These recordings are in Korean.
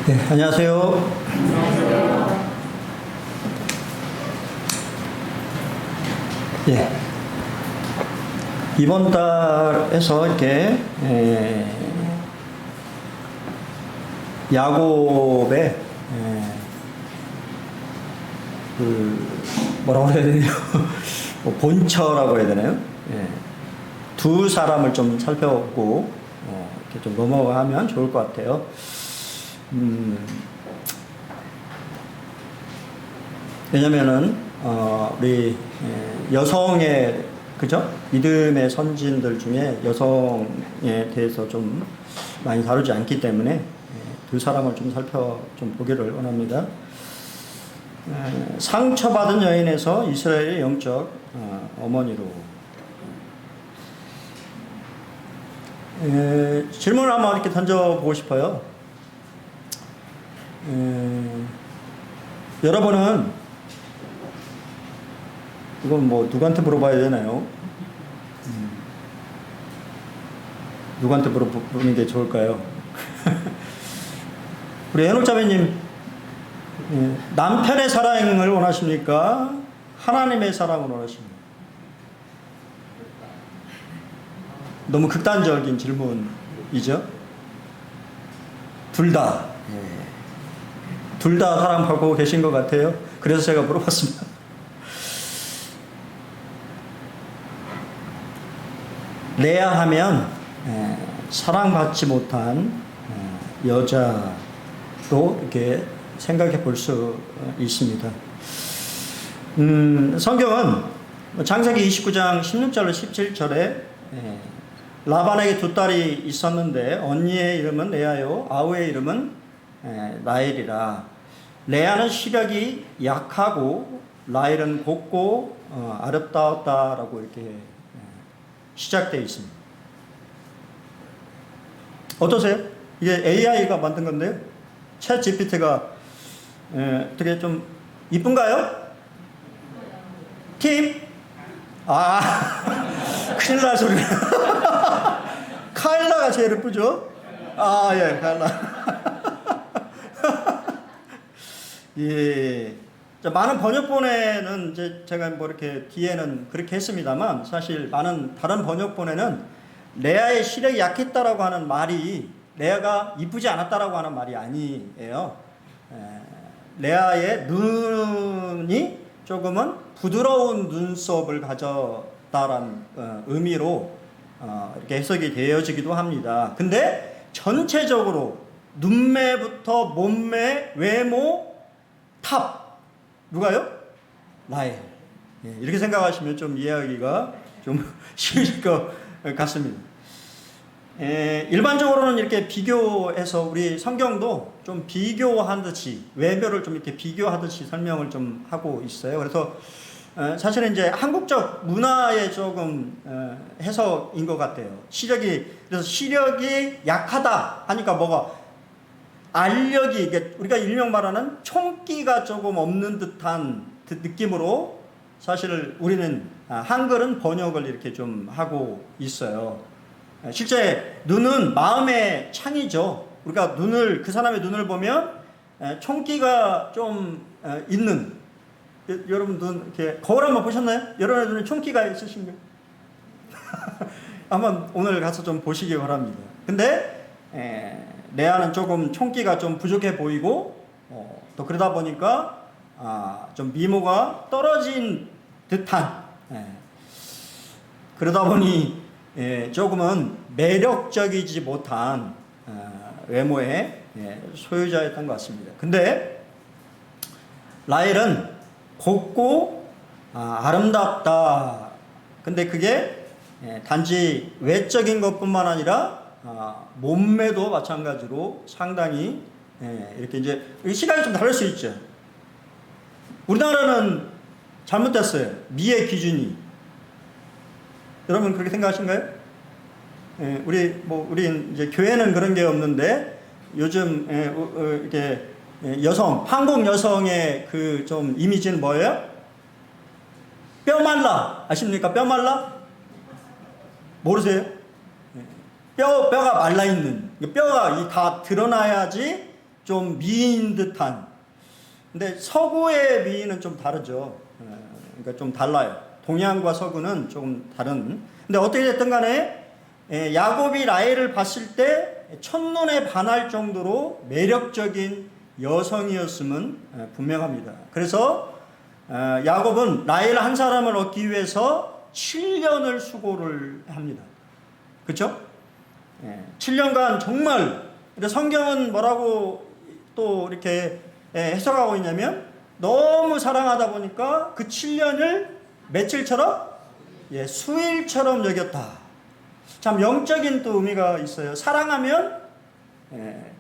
네, 안녕하세요. 예. 이번 달에서 이렇게 야곱의 뭐라고 해야 되나요? 뭐 본처라고 해야 되나요? 예. 두 사람을 좀 살펴보고 이렇게 좀 넘어가면 좋을 것 같아요. 왜냐면은 우리 여성의 그죠? 믿음의 선진들 중에 여성에 대해서 좀 많이 다루지 않기 때문에 두 사람을 좀 좀 보기를 원합니다. 상처받은 여인에서 이스라엘의 영적 어머니로. 질문을 한번 이렇게 던져보고 싶어요. 여러분은 이건 뭐 누구한테 물어봐야 되나요? 누구한테 물어보는 게 좋을까요? 우리 해놀자매님, 남편의 사랑을 원하십니까? 하나님의 사랑을 원하십니까? 너무 극단적인 질문이죠? 둘 다. 둘 다 사랑하고 계신 것 같아요. 그래서 제가 물어봤습니다. 레아 하면 사랑받지 못한 여자로 이렇게 생각해 볼 수 있습니다. 성경은 창세기 29장 16절로 17절에 라반에게 두 딸이 있었는데 언니의 이름은 레아요 아우의 이름은 라헬이라. 레아는 시력이 약하고 라헬은 곱고 아름다웠다라고 이렇게 시작되어 있습니다. 어떠세요? 이게 AI가 만든 건데요. 챗 GPT가 어떻게 좀 이쁜가요? 팀? 큰일 날 소리네. 카일라가 제일 예쁘죠? 예, 카일라. 예. 자, 많은 번역본에는 이제 제가 뭐 이렇게 뒤에는 그렇게 했습니다만 사실 많은 다른 번역본에는 레아의 시력이 약했다라고 하는 말이 레아가 이쁘지 않았다라고 하는 말이 아니에요. 레아의 눈이 조금은 부드러운 눈썹을 가졌다라는 의미로 이렇게 해석이 되어지기도 합니다. 근데 전체적으로 눈매부터 몸매, 외모, 탑 누가요? 라헬. 이렇게 생각하시면 좀 이해하기가 좀 쉬울 것 같습니다. 일반적으로는 이렇게 비교해서 우리 성경도 좀 비교하듯이 외모를 좀 이렇게 비교하듯이 설명을 좀 하고 있어요. 그래서 사실은 이제 한국적 문화의 조금 해석인 것 같아요. 그래서 시력이 약하다 하니까 뭐가 알력이 우리가 일명 말하는 총기가 조금 없는 듯한 느낌으로 사실 우리는 한글은 번역을 이렇게 좀 하고 있어요. 실제 눈은 마음의 창이죠. 우리가 그 사람의 눈을 보면 총기가 좀 있는. 여러분 눈 이렇게 거울 한번 보셨나요? 여러분의 눈에 총기가 있으신가요? 한번 오늘 가서 좀 보시기 바랍니다. 근데 레아는 조금 총기가 좀 부족해 보이고 또 그러다 보니까 좀 미모가 떨어진 듯한 그러다 보니 조금은 매력적이지 못한 외모의 소유자였던 것 같습니다. 근데 라헬은 곱고 아름답다. 근데 그게 단지 외적인 것뿐만 아니라 몸매도 마찬가지로 상당히 이렇게 이제 시각이 좀 다를 수 있죠. 우리나라는 잘못됐어요. 미의 기준이. 여러분 그렇게 생각하신가요? 우리 이제 교회는 그런 게 없는데 요즘 이렇게 한국 여성의 그 좀 이미지는 뭐예요? 뼈 말라 아십니까? 뼈 말라? 모르세요? 뼈가 말라있는, 뼈가 다 드러나야지 좀 미인 듯한. 근데 서구의 미인은 좀 다르죠. 그러니까 좀 달라요. 동양과 서구는 조금 다른. 근데 어떻게 됐든 간에 야곱이 라헬을 봤을 때 첫눈에 반할 정도로 매력적인 여성이었음은 분명합니다. 그래서 야곱은 라헬 한 사람을 얻기 위해서 7년을 수고를 합니다. 그렇죠? 7년간 정말. 근데 성경은 뭐라고 또 이렇게 해석하고 있냐면 너무 사랑하다 보니까 그 7년을 며칠처럼? 수일처럼 여겼다. 참 영적인 또 의미가 있어요. 사랑하면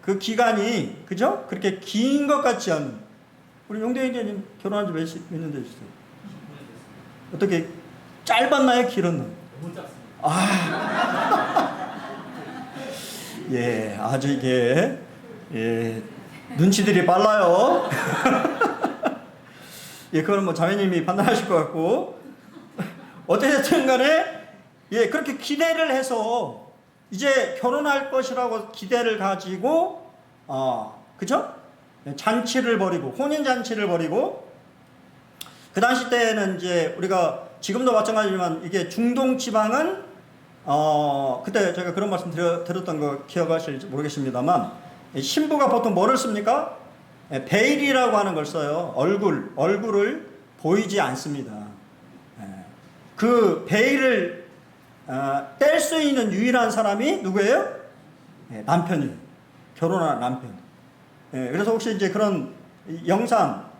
그 기간이, 그죠? 그렇게 긴 것 같지 않은. 우리 용대 형제님 결혼한 지 몇 년 되셨어요? 어떻게 짧았나요? 길었나요? 너무 짧습니다. 아주 이게 눈치들이 빨라요. 그건 뭐 자매님이 판단하실 것 같고. 어쨌든 간에 그렇게 기대를 해서 이제 결혼할 것이라고 기대를 가지고 그죠? 잔치를 벌이고 혼인 잔치를 벌이고. 그 당시 때는 이제 우리가 지금도 마찬가지지만 이게 중동 지방은 그때 제가 그런 말씀 들었던 거 기억하실지 모르겠습니다만 신부가 보통 뭐를 씁니까? 베일이라고 하는 걸 써요. 얼굴을 보이지 않습니다. 그 베일을 뗄 수 있는 유일한 사람이 누구예요? 남편이에요. 결혼한 남편. 그래서 혹시 이제 그런 영상,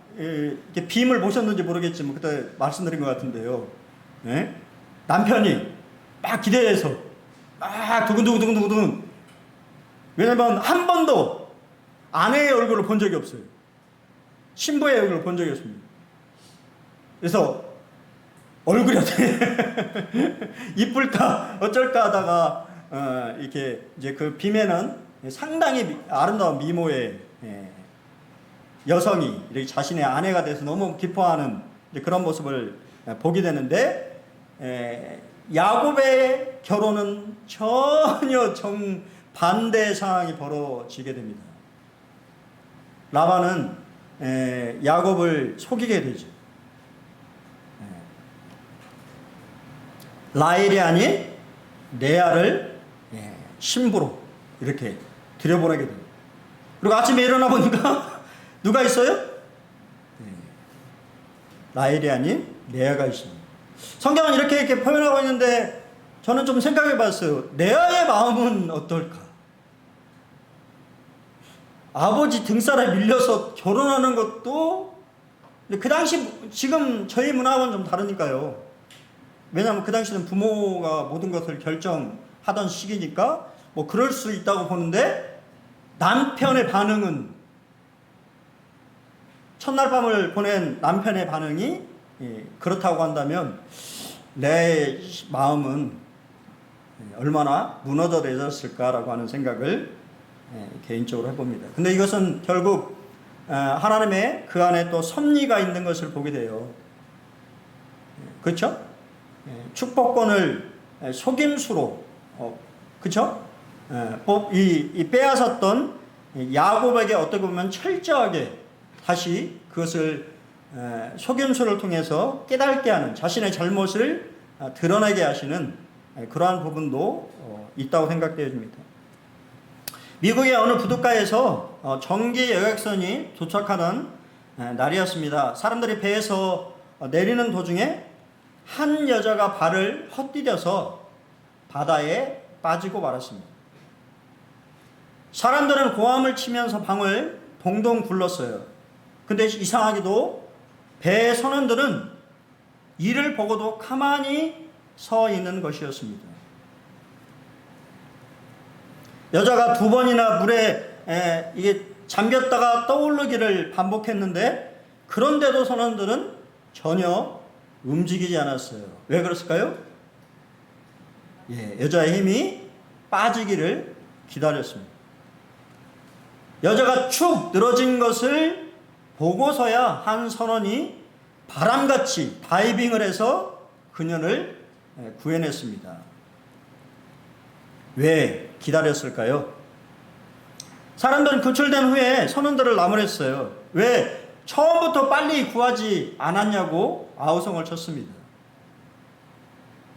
빔을 보셨는지 모르겠지만 그때 말씀드린 것 같은데요. 남편이 막 기대해서 막 두근두근. 왜냐면 한 번도 아내의 얼굴을 본 적이 없어요. 신부의 얼굴을 본 적이 없습니다. 그래서 얼굴이 어떻게 이쁠까 어쩔까 하다가 이렇게 이제 그 빔에는 상당히 아름다운 미모의 여성이 이렇게 자신의 아내가 돼서 너무 기뻐하는 그런 모습을 보게 되는데, 야곱의 결혼은 전혀 정반대 상황이 벌어지게 됩니다. 라반은 야곱을 속이게 되죠. 라헬이 아닌 레아를 신부로 이렇게 들여보내게 됩니다. 그리고 아침에 일어나 보니까 누가 있어요? 라헬이 아닌 레아가 있습니다. 성경은 이렇게 표현하고 있는데 저는 좀 생각해 봤어요. 레아의 마음은 어떨까? 아버지 등살에 밀려서 결혼하는 것도, 그 당시 지금 저희 문화와는 좀 다르니까요. 왜냐하면 그 당시는 부모가 모든 것을 결정하던 시기니까 뭐 그럴 수 있다고 보는데, 남편의 반응은, 첫날 밤을 보낸 남편의 반응이 그렇다고 한다면 내 마음은 얼마나 무너져 내렸을까라고 하는 생각을 개인적으로 해봅니다. 근데 이것은 결국 하나님의 그 안에 또 섭리가 있는 것을 보게 돼요. 그렇죠? 축복권을 속임수로, 그렇죠? 이 빼앗았던 야곱에게 어떻게 보면 철저하게 다시 그것을 속임수를 통해서 깨닫게 하는, 자신의 잘못을 드러내게 하시는 그러한 부분도 있다고 생각되어집니다. 미국의 어느 부둣가에서 전기 여객선이 도착하는 날이었습니다. 사람들이 배에서 내리는 도중에 한 여자가 발을 헛디뎌서 바다에 빠지고 말았습니다. 사람들은 고함을 치면서 방을 동동 굴렀어요. 근데 이상하게도 배의 선원들은 이를 보고도 가만히 서 있는 것이었습니다. 여자가 두 번이나 물에 이게 잠겼다가 떠오르기를 반복했는데, 그런데도 선원들은 전혀 움직이지 않았어요. 왜 그랬을까요? 여자의 힘이 빠지기를 기다렸습니다. 여자가 축 늘어진 것을 보고서야 한 선원이 바람같이 다이빙을 해서 그녀를 구해냈습니다. 왜 기다렸을까요? 사람들은 구출된 후에 선원들을 나무랬어요. 왜? 처음부터 빨리 구하지 않았냐고 아우성을 쳤습니다.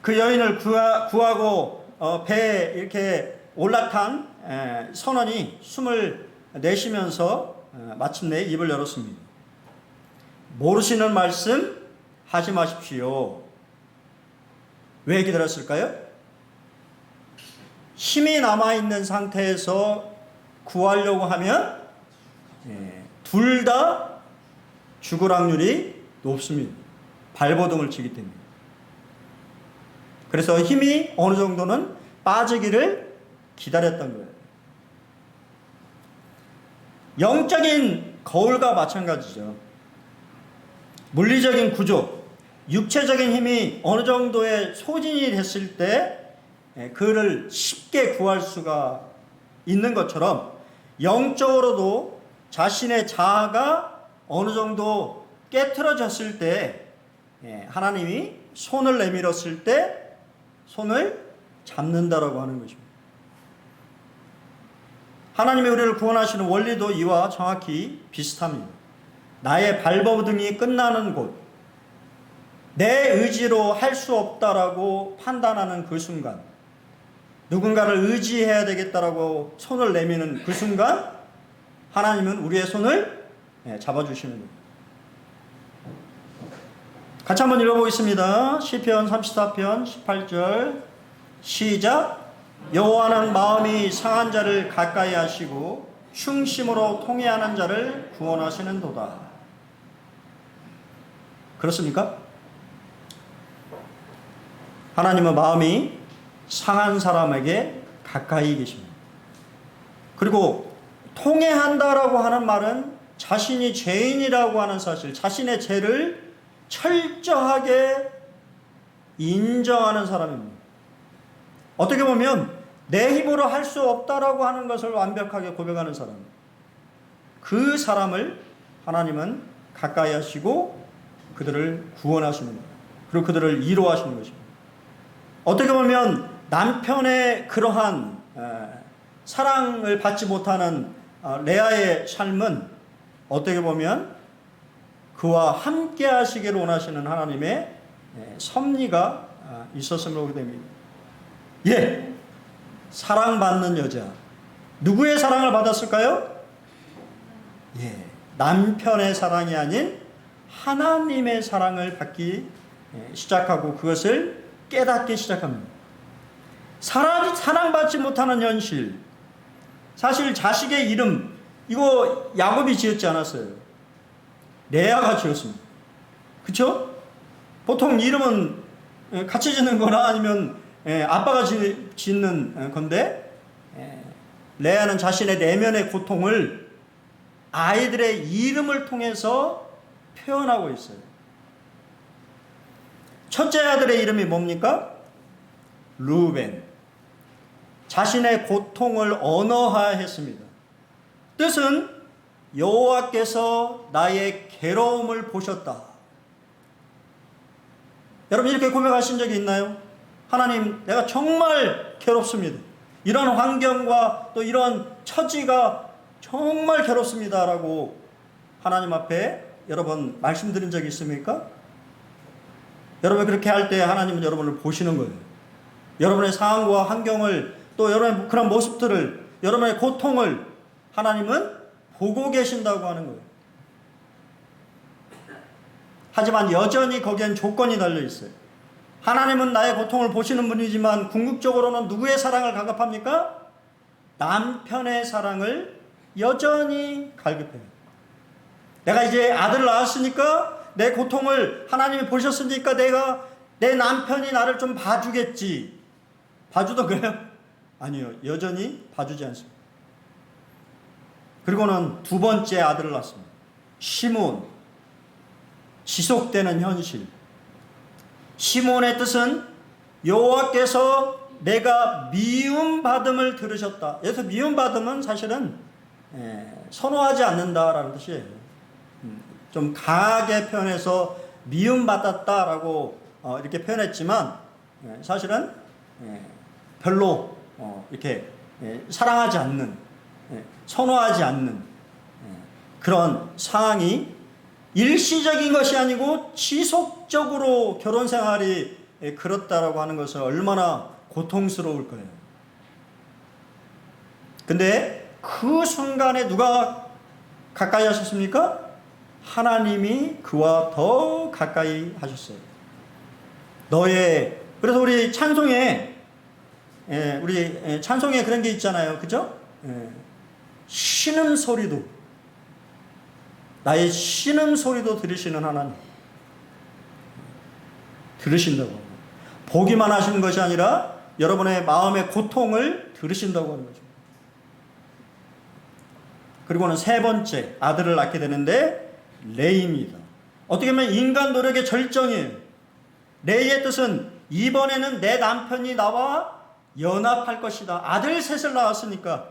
그 여인을 구하고 배에 이렇게 올라탄 선원이 숨을 내쉬면서 마침내 입을 열었습니다. 모르시는 말씀 하지 마십시오. 왜 기다렸을까요? 힘이 남아있는 상태에서 구하려고 하면 둘 다 죽을 확률이 높습니다. 발버둥을 치기 때문에. 그래서 힘이 어느 정도는 빠지기를 기다렸던 거예요. 영적인 거울과 마찬가지죠. 물리적인 구조, 육체적인 힘이 어느 정도의 소진이 됐을 때 그를 쉽게 구할 수가 있는 것처럼 영적으로도 자신의 자아가 어느 정도 깨트러졌을 때 하나님이 손을 내밀었을 때 손을 잡는다라고 하는 것입니다. 하나님이 우리를 구원하시는 원리도 이와 정확히 비슷합니다. 나의 발버둥이 끝나는 곳, 내 의지로 할 수 없다라고 판단하는 그 순간, 누군가를 의지해야 되겠다라고 손을 내미는 그 순간 하나님은 우리의 손을 잡아주시는 겁니다. 같이 한번 읽어보겠습니다. 시편 34편 18절 시작. 여호와는 마음이 상한 자를 가까이 하시고 충심으로 통회하는 자를 구원하시는도다. 그렇습니까? 하나님은 마음이 상한 사람에게 가까이 계십니다. 그리고 통회한다라고 하는 말은 자신이 죄인이라고 하는 사실, 자신의 죄를 철저하게 인정하는 사람입니다. 어떻게 보면 내 힘으로 할 수 없다라고 하는 것을 완벽하게 고백하는 사람, 그 사람을 하나님은 가까이 하시고 그들을 구원하시는 거예요. 그리고 그들을 위로하시는 것입니다. 어떻게 보면 남편의 그러한 사랑을 받지 못하는 레아의 삶은 어떻게 보면 그와 함께 하시기를 원하시는 하나님의 섭리가 있었음을 보게 됩니다. 예, 사랑받는 여자. 누구의 사랑을 받았을까요? 예, 남편의 사랑이 아닌 하나님의 사랑을 받기 시작하고 그것을 깨닫기 시작합니다. 사랑받지 못하는 현실. 사실 자식의 이름, 이거 야곱이 지었지 않았어요. 레아가 지었습니다. 그렇죠? 보통 이름은 같이 짓는 거나 아니면 아빠가 짓는 건데 레아는 자신의 내면의 고통을 아이들의 이름을 통해서 표현하고 있어요. 첫째 아들의 이름이 뭡니까? 루벤. 자신의 고통을 언어화했습니다. 뜻은 여호와께서 나의 괴로움을 보셨다. 여러분 이렇게 고백하신 적이 있나요? 하나님, 내가 정말 괴롭습니다. 이런 환경과 또 이런 처지가 정말 괴롭습니다. 라고 하나님 앞에 여러분 말씀드린 적이 있습니까? 여러분 그렇게 할 때 하나님은 여러분을 보시는 거예요. 여러분의 상황과 환경을 또 여러분의 그런 모습들을, 여러분의 고통을 하나님은 보고 계신다고 하는 거예요. 하지만 여전히 거기엔 조건이 달려 있어요. 하나님은 나의 고통을 보시는 분이지만 궁극적으로는 누구의 사랑을 갈급합니까? 남편의 사랑을 여전히 갈급해요. 내가 이제 아들을 낳았으니까 내 고통을 하나님이 보셨으니까 내 남편이 나를 좀 봐주겠지. 봐주던가요? 아니요. 여전히 봐주지 않습니다. 그리고는 두 번째 아들을 낳습니다. 시몬. 지속되는 현실. 시몬의 뜻은 여호와께서 내가 미움받음을 들으셨다. 여기서 미움받음은 사실은 선호하지 않는다라는 뜻이에요. 좀 강하게 표현해서 미움받았다라고 이렇게 표현했지만 사실은 별로 이렇게 사랑하지 않는 선호하지 않는 그런 상황이 일시적인 것이 아니고 지속적으로 결혼 생활이 그렇다라고 하는 것은 얼마나 고통스러울 거예요. 근데 그 순간에 누가 가까이 하셨습니까? 하나님이 그와 더 가까이 하셨어요. 그래서 우리 찬송에 그런 게 있잖아요. 그죠? 신음소리도, 나의 신음소리도 들으시는 하나님. 들으신다고. 보기만 하시는 것이 아니라 여러분의 마음의 고통을 들으신다고 하는 거죠. 그리고는 세 번째, 아들을 낳게 되는데 레이입니다. 어떻게 보면 인간 노력의 절정이에요. 레이의 뜻은 이번에는 내 남편이 나와 연합할 것이다. 아들 셋을 낳았으니까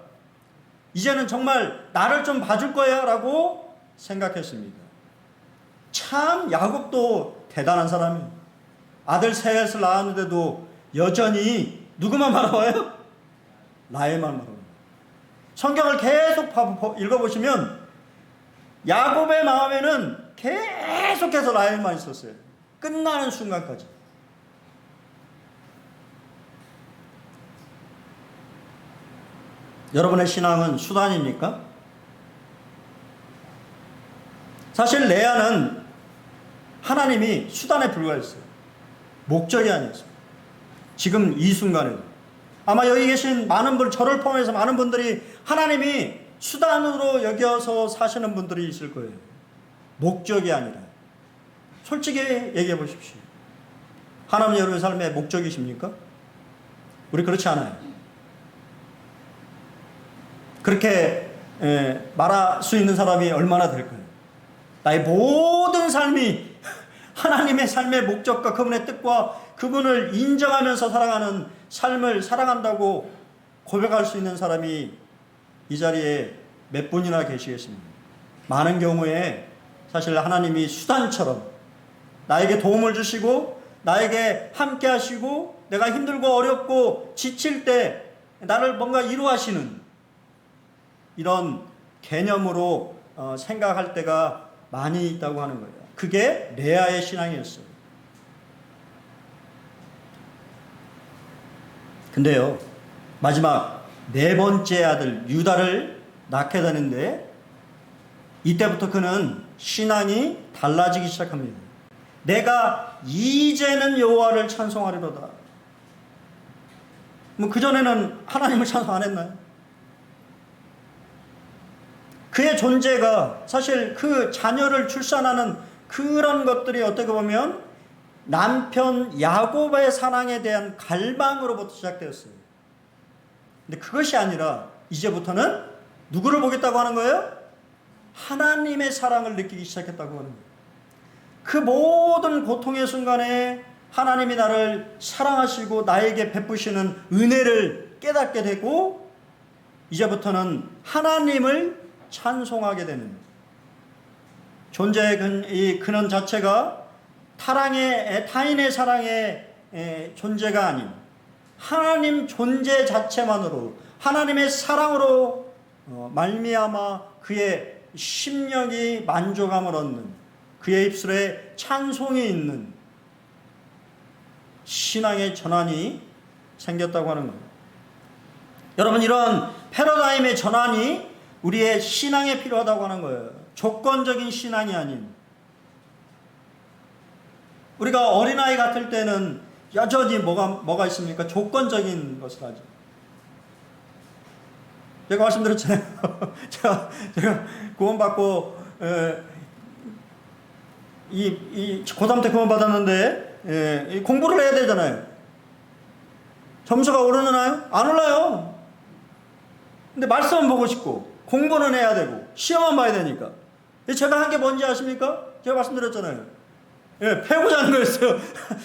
이제는 정말 나를 좀 봐줄 거야 라고 생각했습니다. 참 야곱도 대단한 사람이에요. 아들 셋을 낳았는데도 여전히 누구만 바라봐요? 라헬만 바라봐요. 성경을 계속 읽어보시면 야곱의 마음에는 계속해서 라헬만 있었어요. 끝나는 순간까지. 여러분의 신앙은 수단입니까? 사실 레아는 하나님이 수단에 불과했어요. 목적이 아니었어요. 지금 이 순간에도. 아마 여기 계신 많은 분, 저를 포함해서 많은 분들이 하나님이 수단으로 여겨서 사시는 분들이 있을 거예요. 목적이 아니라. 솔직히 얘기해 보십시오. 하나님 여러분의 삶의 목적이십니까? 우리 그렇지 않아요. 그렇게 말할 수 있는 사람이 얼마나 될까요? 나의 모든 삶이 하나님의 삶의 목적과 그분의 뜻과 그분을 인정하면서 살아가는 삶을 살아간다고 고백할 수 있는 사람이 이 자리에 몇 분이나 계시겠습니까? 많은 경우에 사실 하나님이 수단처럼 나에게 도움을 주시고 나에게 함께 하시고 내가 힘들고 어렵고 지칠 때 나를 뭔가 이루하시는 이런 개념으로 생각할 때가 많이 있다고 하는 거예요. 그게 레아의 신앙이었어요. 근데요, 마지막 네 번째 아들 유다를 낳게 되는데 이때부터 그는 신앙이 달라지기 시작합니다. 내가 이제는 여호와를 찬송하리로다. 뭐 그전에는 하나님을 찬송 안 했나요? 그의 존재가 사실 그 자녀를 출산하는 그런 것들이 어떻게 보면 남편 야곱의 사랑에 대한 갈망으로부터 시작되었어요. 근데 그것이 아니라 이제부터는 누구를 보겠다고 하는 거예요? 하나님의 사랑을 느끼기 시작했다고 하는 거예요. 그 모든 고통의 순간에 하나님이 나를 사랑하시고 나에게 베푸시는 은혜를 깨닫게 되고 이제부터는 하나님을 찬송하게 되는 존재의 이 근원 자체가 타인의 사랑의 존재가 아닌 하나님 존재 자체만으로 하나님의 사랑으로 말미암아 그의 심령이 만족함을 얻는 그의 입술에 찬송이 있는 신앙의 전환이 생겼다고 하는 겁니다. 여러분, 이런 패러다임의 전환이 우리의 신앙에 필요하다고 하는 거예요. 조건적인 신앙이 아닌. 우리가 어린아이 같을 때는 여전히 뭐가 있습니까? 조건적인 것을 하죠. 제가 말씀드렸잖아요. 제가 구원받고 고3 때 구원받았는데 공부를 해야 되잖아요. 점수가 오르나요? 안 올라요. 근데 말씀은 보고 싶고 공부는 해야 되고 시험은 봐야 되니까. 제가 한 게 뭔지 아십니까? 제가 말씀드렸잖아요. 배우자 하는 거였어요.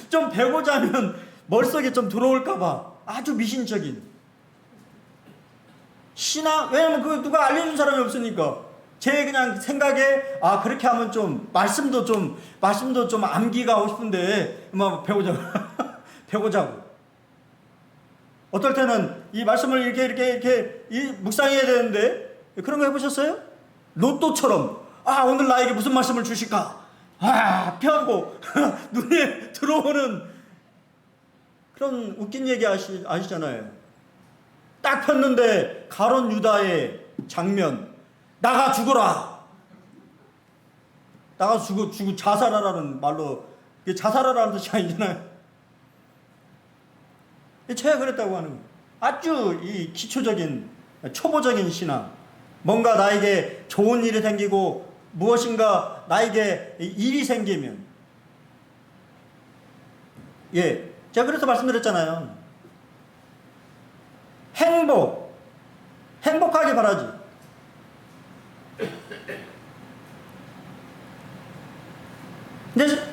좀 배우자 하면 머릿속에 좀 들어올까봐 아주 미신적인 신앙. 왜냐면 그 누가 알려준 사람이 없으니까 제 그냥 생각에 그렇게 하면 좀 말씀도 좀 암기가 하고 싶은데 막 배우자고. 어떨 때는 이 말씀을 이렇게 묵상해야 되는데, 그런 거 해보셨어요? 로또처럼, 오늘 나에게 무슨 말씀을 주실까? 펴고, 눈에 들어오는 그런 웃긴 얘기 아시잖아요. 딱 폈는데, 가론 유다의 장면, 나가 죽어라! 나가 죽고 자살하라는 말로, 자살하라는 뜻이 아니잖아요. 제가 그랬다고 하는 거예요. 아주 이 기초적인, 초보적인 신앙. 뭔가 나에게 좋은 일이 생기고, 무엇인가 나에게 일이 생기면. 제가 그래서 말씀드렸잖아요. 행복하게 바라지. 근데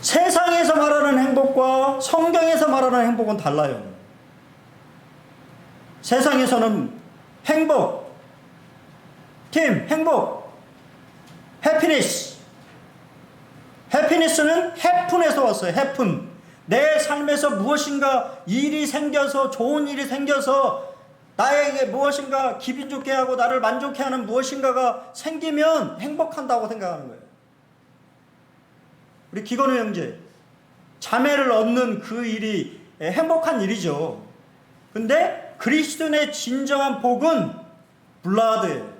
세상에서 말하는 행복과 성경에서 말하는 행복은 달라요. 세상에서는 행복, 해피니스. 해피니스는 해픈에서 왔어요. 해픈. 내 삶에서 무엇인가 일이 생겨서, 좋은 일이 생겨서 나에게 무엇인가 기분 좋게 하고 나를 만족해 하는 무엇인가가 생기면 행복한다고 생각하는 거예요. 우리 기건우 형제, 자매를 얻는 그 일이 행복한 일이죠. 근데 그리스도인의 진정한 복은 블라드예요.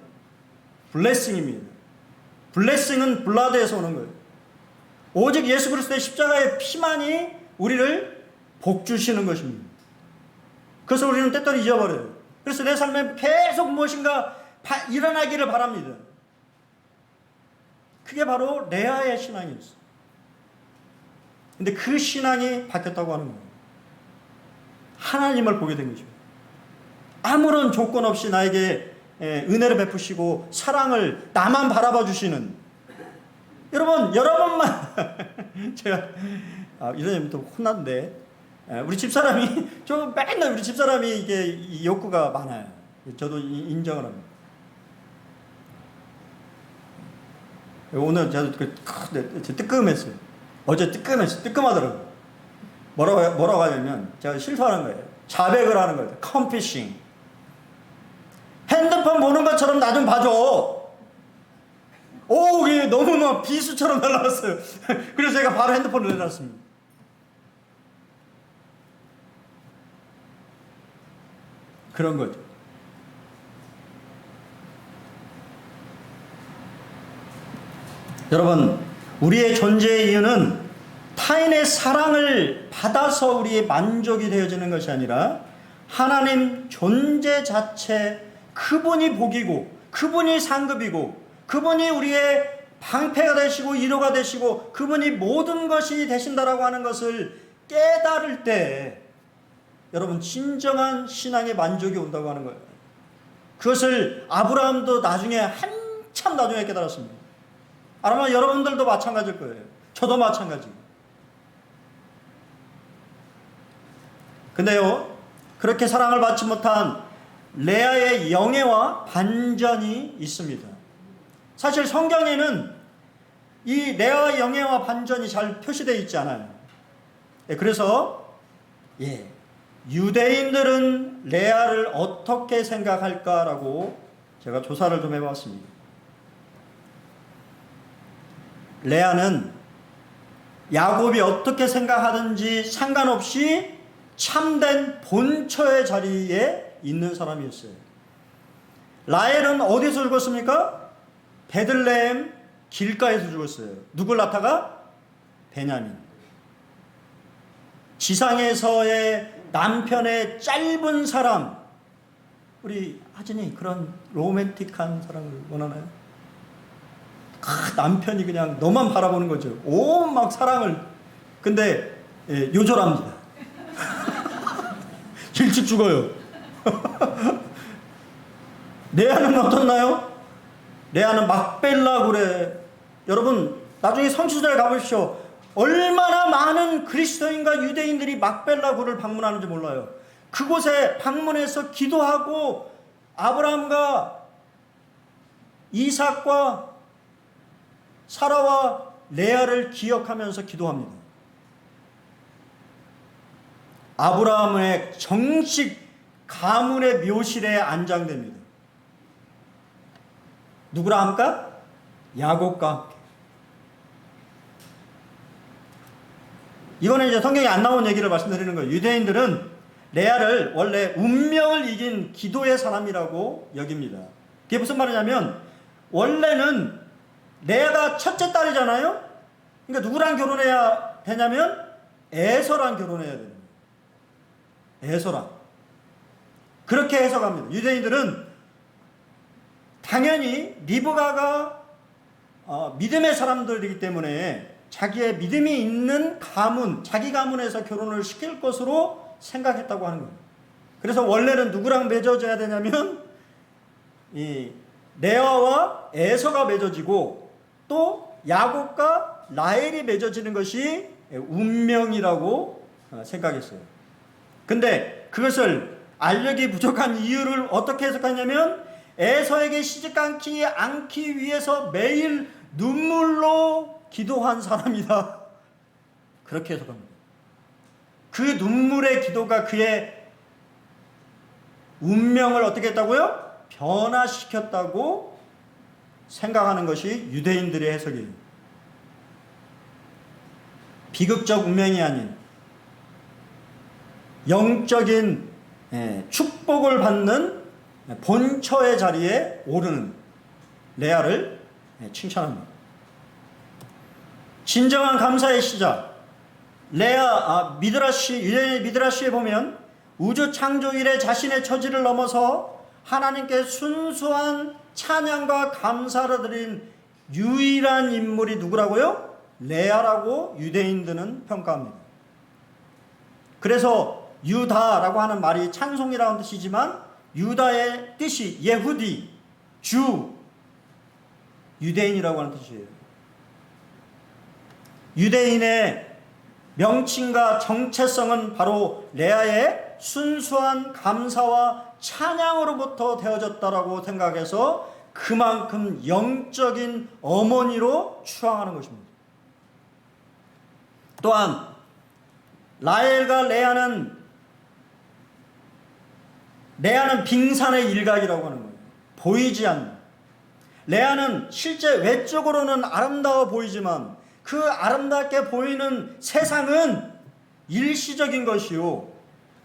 블레싱입니다. 블레싱은 블라드에서 오는 거예요. 오직 예수 그리스도의 십자가의 피만이 우리를 복 주시는 것입니다. 그래서 우리는 때때로 잊어버려요. 그래서 내 삶에 계속 무엇인가 일어나기를 바랍니다. 그게 바로 레아의 신앙이었어요. 근데 그 신앙이 바뀌었다고 하는 거예요. 하나님을 보게 된 거죠. 아무런 조건 없이 나에게 은혜를 베푸시고 사랑을 나만 바라봐 주시는, 여러분만 제가 이러면 또 혼난데, 우리 집사람이 맨날 우리 집사람이 이게 욕구가 많아요. 저도 인정을 합니다. 오늘 제가 뜨끔했어요. 어제 뜨끔하더라고요. 뭐라고 하냐면, 제가 실수하는 거예요. 자백을 하는 거예요. 컴피싱. 핸드폰 보는 것처럼 나 좀 봐줘. 이게 너무 막 비수처럼 날라왔어요. 그래서 제가 바로 핸드폰을 내놨습니다. 그런 거죠. 여러분, 우리의 존재의 이유는 타인의 사랑을 받아서 우리의 만족이 되어지는 것이 아니라 하나님 존재 자체, 그분이 복이고 그분이 상급이고 그분이 우리의 방패가 되시고 위로가 되시고 그분이 모든 것이 되신다라고 하는 것을 깨달을 때 여러분 진정한 신앙의 만족이 온다고 하는 거예요. 그것을 아브라함도 한참 나중에 깨달았습니다. 아마 여러분들도 마찬가지일 거예요. 저도 마찬가지. 근데요, 그렇게 사랑을 받지 못한 레아의 영예와 반전이 있습니다. 사실 성경에는 이 레아의 영예와 반전이 잘 표시되어 있지 않아요. 그래서 유대인들은 레아를 어떻게 생각할까라고 제가 조사를 좀 해봤습니다. 레아는 야곱이 어떻게 생각하든지 상관없이 참된 본처의 자리에 있는 사람이었어요. 라헬은 어디서 죽었습니까? 베들레헴 길가에서 죽었어요. 누굴 낳다가? 베냐민. 지상에서의 남편의 짧은 사랑. 우리 하진이 그런 로맨틱한 사랑을 원하나요? 남편이 그냥 너만 바라보는 거죠. 온 막 사랑을. 근데 요절합니다. 일찍 죽어요. 레아는 어떻나요? 레아는 막벨라 굴에, 여러분 나중에 성취자를 가보십시오. 얼마나 많은 그리스도인과 유대인들이 막벨라 굴을 방문하는지 몰라요. 그곳에 방문해서 기도하고 아브라함과 이삭과 사라와 레아를 기억하면서 기도합니다. 아브라함의 정식 가문의 묘실에 안장됩니다. 누구랑 함께? 야곱과 함께. 이거는 이제 성경에 안 나온 얘기를 말씀드리는 거예요. 유대인들은 레아를 원래 운명을 이긴 기도의 사람이라고 여깁니다. 그게 무슨 말이냐면 원래는 레아가 첫째 딸이잖아요. 그러니까 누구랑 결혼해야 되냐면 에서랑 결혼해야 됩니다. 에서랑. 그렇게 해석합니다. 유대인들은 당연히 리브가가 믿음의 사람들이기 때문에 자기의 믿음이 있는 가문, 자기 가문에서 결혼을 시킬 것으로 생각했다고 하는 거예요. 그래서 원래는 누구랑 맺어져야 되냐면 이 레아와 에서가 맺어지고 또 야곱과 라헬이 맺어지는 것이 운명이라고 생각했어요. 근데 그것을 알력이 부족한 이유를 어떻게 해석하냐면 에서에게 시집가지 위해서 매일 눈물로 기도한 사람이다. 그렇게 해석합니다. 그 눈물의 기도가 그의 운명을 어떻게 했다고요? 변화시켰다고 생각하는 것이 유대인들의 해석이에요. 비극적 운명이 아닌 영적인 축복을 받는 본처의 자리에 오르는 레아를 칭찬합니다. 진정한 감사의 시작. 유대인의 미드라시에 보면 우주 창조일에 자신의 처지를 넘어서 하나님께 순수한 찬양과 감사를 드린 유일한 인물이 누구라고요? 레아라고 유대인들은 평가합니다. 그래서 유다라고 하는 말이 찬송이라는 뜻이지만 유다의 뜻이 예후디, 주, 유대인이라고 하는 뜻이에요. 유대인의 명칭과 정체성은 바로 레아의 순수한 감사와 찬양으로부터 되어졌다라고 생각해서 그만큼 영적인 어머니로 추앙하는 것입니다. 또한 라헬과 레아는 빙산의 일각이라고 하는 거예요. 보이지 않는. 레아는 실제 외적으로는 아름다워 보이지만 그 아름답게 보이는 세상은 일시적인 것이요,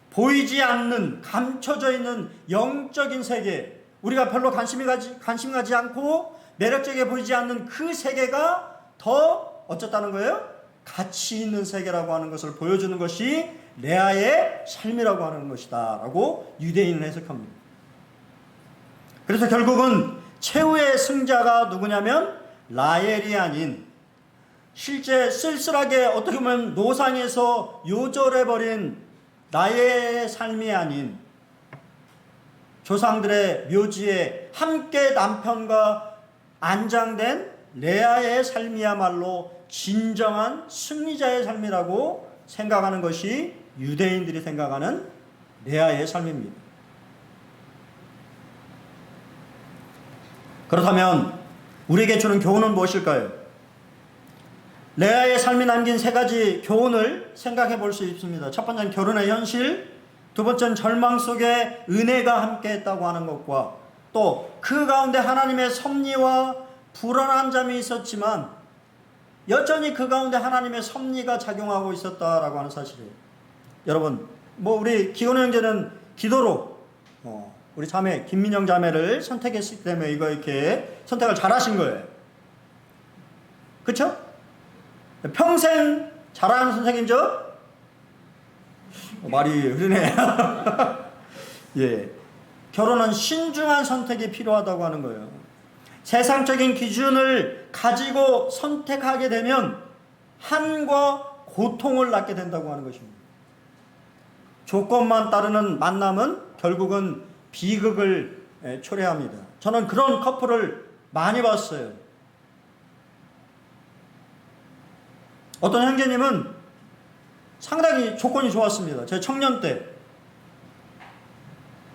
보이지 않는 감춰져 있는 영적인 세계, 우리가 별로 관심 가지 않고 매력적이게 보이지 않는 그 세계가 더 어쩌다는 거예요? 가치 있는 세계라고 하는 것을 보여주는 것이 레아의 삶이라고 하는 것이다 라고 유대인은 해석합니다. 그래서 결국은 최후의 승자가 누구냐면 라헬이 아닌, 실제 쓸쓸하게 어떻게 보면 노상에서 요절해버린 나의 삶이 아닌, 조상들의 묘지에 함께 남편과 안장된 레아의 삶이야말로 진정한 승리자의 삶이라고 생각하는 것이 유대인들이 생각하는 레아의 삶입니다. 그렇다면 우리에게 주는 교훈은 무엇일까요? 레아의 삶이 남긴 세 가지 교훈을 생각해 볼 수 있습니다. 첫 번째는 결혼의 현실, 두 번째는 절망 속에 은혜가 함께했다고 하는 것과 또 그 가운데 하나님의 섭리와 불안한 잠이 있었지만 여전히 그 가운데 하나님의 섭리가 작용하고 있었다라고 하는 사실이에요. 여러분, 우리 기원의 형제는 기도로 우리 자매 김민영 자매를 선택했기 때문에 이거 이렇게 선택을 잘하신 거예요. 그렇죠? 평생 잘하는 선생님죠? 말이 흐르네. 예, 결혼은 신중한 선택이 필요하다고 하는 거예요. 세상적인 기준을 가지고 선택하게 되면 한과 고통을 낳게 된다고 하는 것입니다. 조건만 따르는 만남은 결국은 비극을 초래합니다. 저는 그런 커플을 많이 봤어요. 어떤 형제님은 상당히 조건이 좋았습니다. 제 청년 때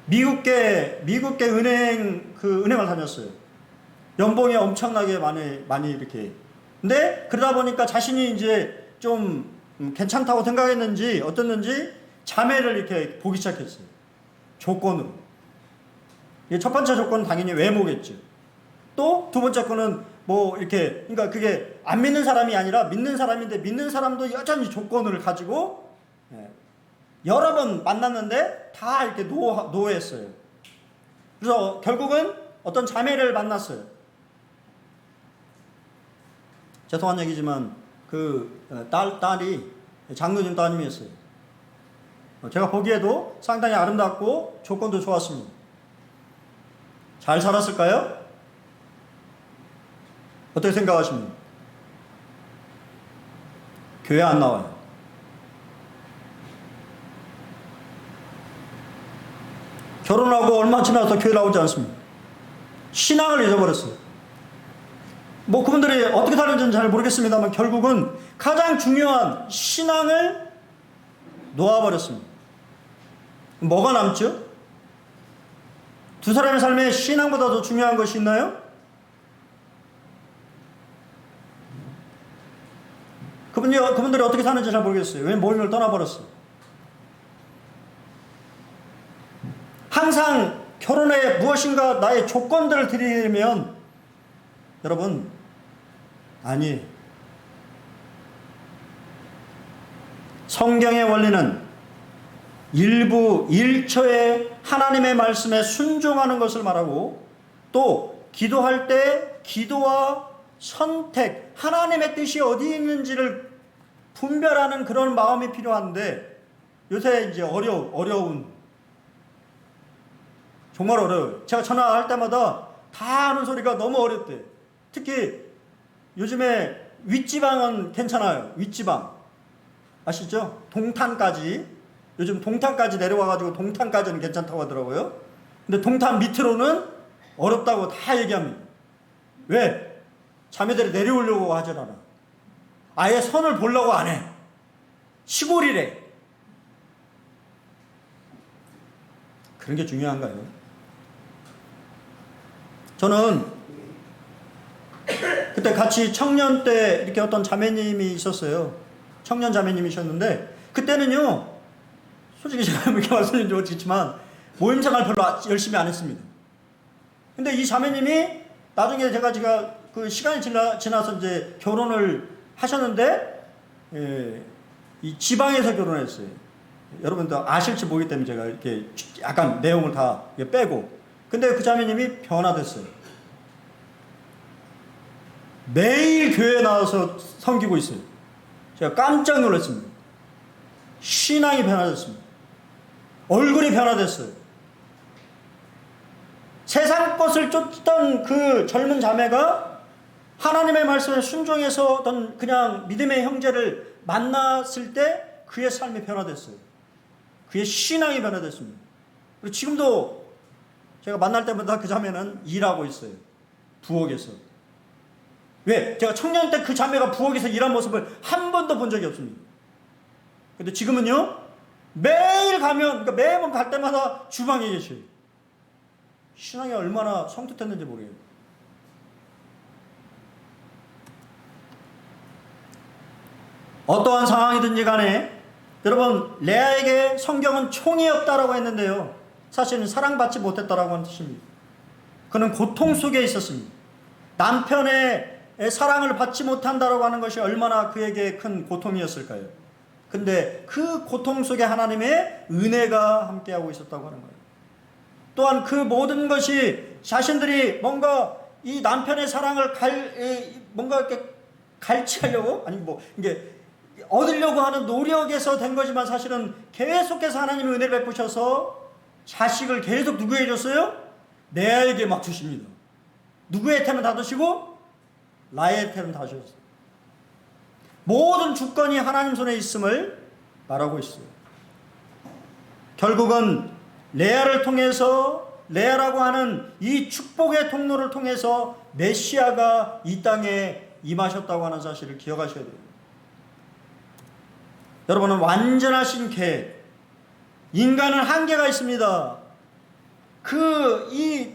미국계 은행을 다녔어요. 연봉이 엄청나게 많이 이렇게. 근데 그러다 보니까 자신이 이제 좀 괜찮다고 생각했는지 어땠는지 자매를 이렇게 보기 시작했어요. 조건으로. 첫 번째 조건은 당연히 외모겠죠. 또 두 번째 거는 뭐 이렇게, 그러니까 그게 안 믿는 사람이 아니라 믿는 사람인데, 믿는 사람도 여전히 조건을 가지고 여러 번 만났는데 다 이렇게 노했어요. 그래서 결국은 어떤 자매를 만났어요. 죄송한 얘기지만 그 딸이 장로님 따님이었어요. 제가 보기에도 상당히 아름답고 조건도 좋았습니다. 잘 살았을까요? 어떻게 생각하십니까? 교회 안 나와요. 결혼하고 얼마 지나서 교회 나오지 않습니다. 신앙을 잊어버렸어요. 뭐 그분들이 어떻게 사는지는 잘 모르겠습니다만 결국은 가장 중요한 신앙을 놓아버렸습니다. 뭐가 남죠? 두 사람의 삶에 신앙보다 더 중요한 것이 있나요? 그분들이 어떻게 사는지 잘 모르겠어요. 왜 모임을 떠나버렸어요? 항상 결혼에 무엇인가 나의 조건들을 드리면 여러분 아니, 성경의 원리는 일부 1초에 하나님의 말씀에 순종하는 것을 말하고, 또 기도할 때 기도와 선택, 하나님의 뜻이 어디 있는지를 분별하는 그런 마음이 필요한데, 요새 이제 어려운, 정말 어려워요. 제가 전화할 때마다 다 하는 소리가 너무 어렵대. 특히 요즘에 윗지방은 괜찮아요. 윗지방 아시죠? 동탄까지, 요즘 동탄까지 내려와가지고 동탄까지는 괜찮다고 하더라고요. 근데 동탄 밑으로는 어렵다고 다 얘기합니다. 왜? 자매들이 내려오려고 하질 않아. 아예 선을 보려고 안 해. 시골이래. 그런 게 중요한가요? 저는 그때 같이 청년 때 이렇게 어떤 자매님이 있었어요. 청년 자매님이셨는데, 그때는요, 솔직히 제가 이렇게 말씀드린지 모르겠지만, 모임 생활 별로 열심히 안 했습니다. 근데 이 자매님이 나중에 제가 그 시간이 지나서 이제 결혼을 하셨는데, 이 지방에서 결혼했어요. 여러분도 아실지 모르기 때문에 제가 이렇게 약간 내용을 다 빼고. 근데 그 자매님이 변화됐어요. 매일 교회에 나와서 섬기고 있어요. 제가 깜짝 놀랐습니다. 신앙이 변화됐습니다. 얼굴이 변화됐어요. 세상 것을 쫓던 그 젊은 자매가 하나님의 말씀에 순종해서 어떤 그냥 믿음의 형제를 만났을 때 그의 삶이 변화됐어요. 그의 신앙이 변화됐습니다. 그리고 지금도 제가 만날 때마다 그 자매는 일하고 있어요. 부엌에서. 왜? 제가 청년 때 그 자매가 부엌에서 일한 모습을 한 번도 본 적이 없습니다. 근데 지금은요, 매일 가면, 그러니까 매번 갈 때마다 주방에 계셔요. 신앙이 얼마나 성숙했는지 모르겠어요. 어떠한 상황이든지 간에, 여러분, 레아에게 성경은 총이 없다라고 했는데요, 사실은 사랑받지 못했다라고 하는 뜻입니다. 그는 고통 속에 있었습니다. 남편의 사랑을 받지 못한다라고 하는 것이 얼마나 그에게 큰 고통이었을까요? 근데 그 고통 속에 하나님의 은혜가 함께하고 있었다고 하는 거예요. 또한 그 모든 것이 자신들이 뭔가 이 남편의 사랑을 뭔가 이렇게 갈취하려고, 아니 뭐 이게 얻으려고 하는 노력에서 된 거지만, 사실은 계속해서 하나님의 은혜를 베푸셔서 자식을 계속 누구에게 줬어요? 레아에게 막 주십니다. 누구의 태는 다 주시고 라헬의 태는 다 주셨어요. 모든 주권이 하나님 손에 있음을 말하고 있어요. 결국은 레아를 통해서, 레아라고 하는 이 축복의 통로를 통해서 메시아가 이 땅에 임하셨다고 하는 사실을 기억하셔야 돼요. 여러분은 완전하신 계획, 인간은 한계가 있습니다.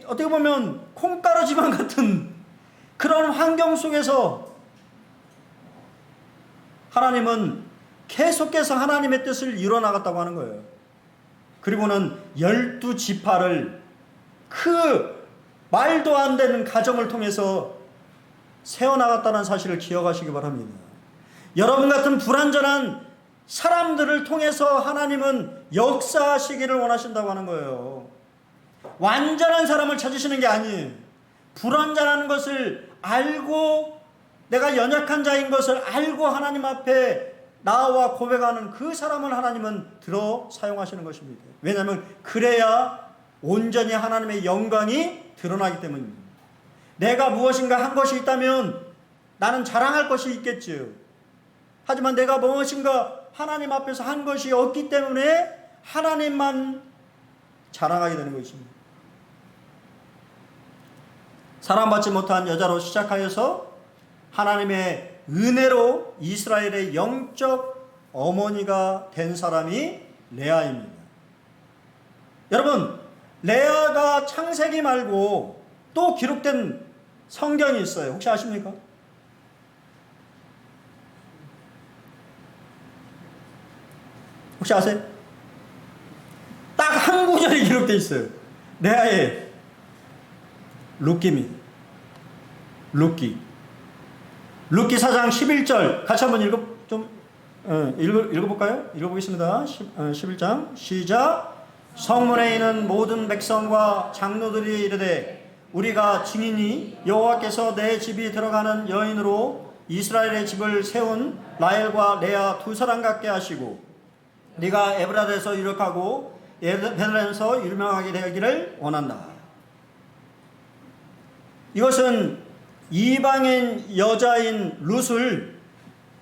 어떻게 보면 콩가루지만 같은 그런 환경 속에서 하나님은 계속해서 하나님의 뜻을 이뤄나갔다고 하는 거예요. 그리고는 12지파를 그 말도 안 되는 가정을 통해서 세워나갔다는 사실을 기억하시기 바랍니다. 여러분 같은 불완전한 사람들을 통해서 하나님은 역사하시기를 원하신다고 하는 거예요. 완전한 사람을 찾으시는 게 아니에요. 불완전한 것을 알고 내가 연약한 자인 것을 알고 하나님 앞에 나와 고백하는 그 사람을 하나님은 들어 사용하시는 것입니다. 왜냐하면 그래야 온전히 하나님의 영광이 드러나기 때문입니다. 내가 무엇인가 한 것이 있다면 나는 자랑할 것이 있겠지요. 하지만 내가 무엇인가 하나님 앞에서 한 것이 없기 때문에 하나님만 자랑하게 되는 것입니다. 사랑받지 못한 여자로 시작하여서 하나님의 은혜로 이스라엘의 영적 어머니가 된 사람이 레아입니다. 여러분, 레아가 창세기 말고 또 기록된 성경이 있어요. 혹시 아십니까? 혹시 아세요? 딱 한 구절이 기록되어 있어요. 레아의 룻기입니다. 룻기 4장 11절 같이 한번 읽어볼까요? 읽어보겠습니다. 11장 시작. 성문에 있는 모든 백성과 장로들이 이르되 우리가 증인이 여호와께서 내 집이 들어가는 여인으로 이스라엘의 집을 세운 라헬과 레아 두 사람 같게 하시고 네가 에브라드에서 유력하고 베들레헴에서 유명하게 되기를 원한다. 이것은 이방인 여자인 룻을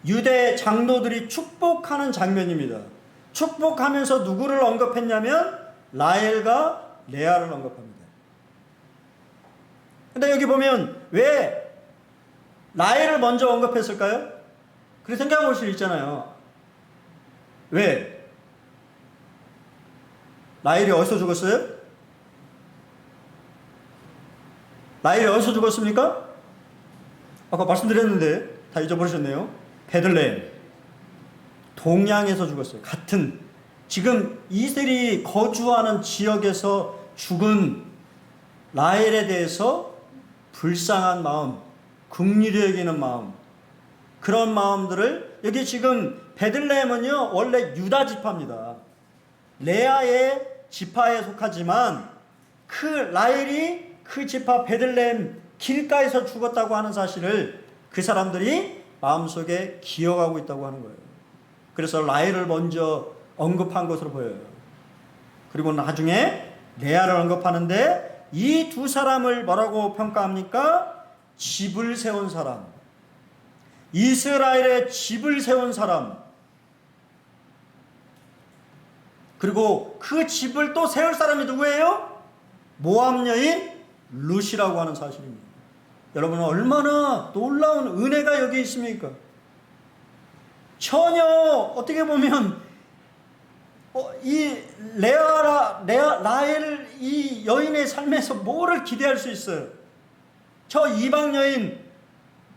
유대 장로들이 축복하는 장면입니다. 축복하면서 누구를 언급했냐면 라헬과 레아를 언급합니다. 근데 여기 보면 왜 라헬을 먼저 언급했을까요? 그렇게 생각해 볼 수 있잖아요. 왜? 라헬이 어디서 죽었어요? 라헬이 어디서 죽었습니까? 아까 말씀드렸는데 다 잊어버리셨네요. 베들레헴 동양에서 죽었어요. 같은 지금 이들이 거주하는 지역에서 죽은 라헬에 대해서 불쌍한 마음, 긍휼히 여기는 마음, 그런 마음들을 여기 지금 베들레헴은요 원래 유다 지파입니다. 레아의 지파에 속하지만 그 라헬이 그 지파 베들레헴 길가에서 죽었다고 하는 사실을 그 사람들이 마음속에 기억하고 있다고 하는 거예요. 그래서 라헬을 먼저 언급한 것으로 보여요. 그리고 나중에 레아를 언급하는데 이 두 사람을 뭐라고 평가합니까? 집을 세운 사람, 이스라엘의 집을 세운 사람, 그리고 그 집을 또 세울 사람이 누구예요? 모압 여인 룻이라고 하는 사실입니다. 여러분 얼마나 놀라운 은혜가 여기 있습니까? 전혀 어떻게 보면 이 라헬 이 여인의 삶에서 뭐를 기대할 수 있어요? 저 이방 여인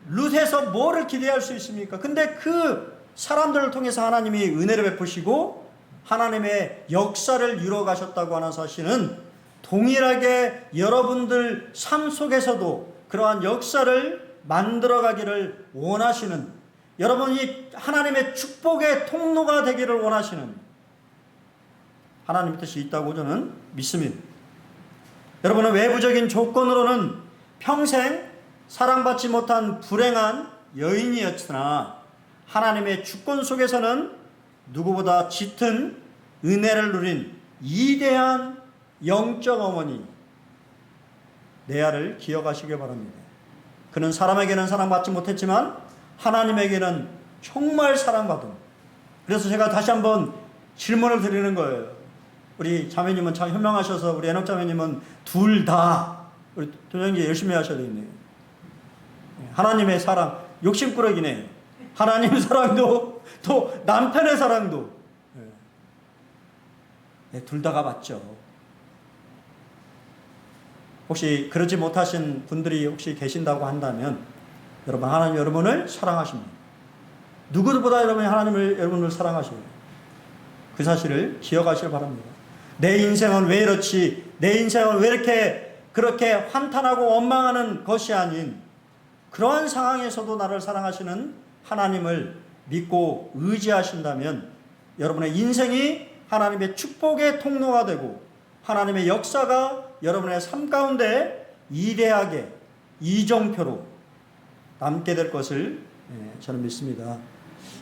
룻에서 뭐를 기대할 수 있습니까? 근데 그 사람들을 통해서 하나님이 은혜를 베푸시고 하나님의 역사를 이루어 가셨다고 하는 사실은 동일하게 여러분들 삶 속에서도 그러한 역사를 만들어 가기를 원하시는, 여러분이 하나님의 축복의 통로가 되기를 원하시는 하나님의 뜻이 있다고 저는 믿습니다. 여러분은 외부적인 조건으로는 평생 사랑받지 못한 불행한 여인이었으나 하나님의 주권 속에서는 누구보다 짙은 은혜를 누린 위대한 영적 어머니 레아를 기억하시길 바랍니다. 그는 사람에게는 사랑받지 못했지만 하나님에게는 정말 사랑받은, 그래서 제가 다시 한번 질문을 드리는 거예요. 우리 자매님은 참 현명하셔서 우리 애녹 자매님은 둘 다 우리 도장님 열심히 하셔야 되겠네요. 하나님의 사랑, 욕심꾸러기네요. 하나님의 사랑도 또 남편의 사랑도 둘 다가 맞죠. 혹시 그러지 못하신 분들이 혹시 계신다고 한다면 여러분, 하나님 여러분을 사랑하십니다. 누구보다 여러분이 하나님을 여러분을 사랑하시고 그 사실을 기억하시길 바랍니다. 내 인생은 왜 이렇지? 내 인생은 왜 이렇게 그렇게 환탄하고 원망하는 것이 아닌 그러한 상황에서도 나를 사랑하시는 하나님을 믿고 의지하신다면 여러분의 인생이 하나님의 축복의 통로가 되고 하나님의 역사가 여러분의 삶 가운데 이대하게 이정표로 남게 될 것을 저는 믿습니다.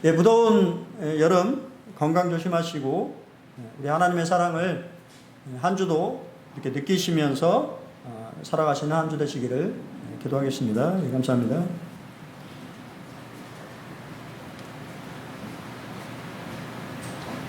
무더운 여름 건강 조심하시고 우리 하나님의 사랑을 한 주도 이렇게 느끼시면서 살아가시는 한 주 되시기를 기도하겠습니다. 감사합니다.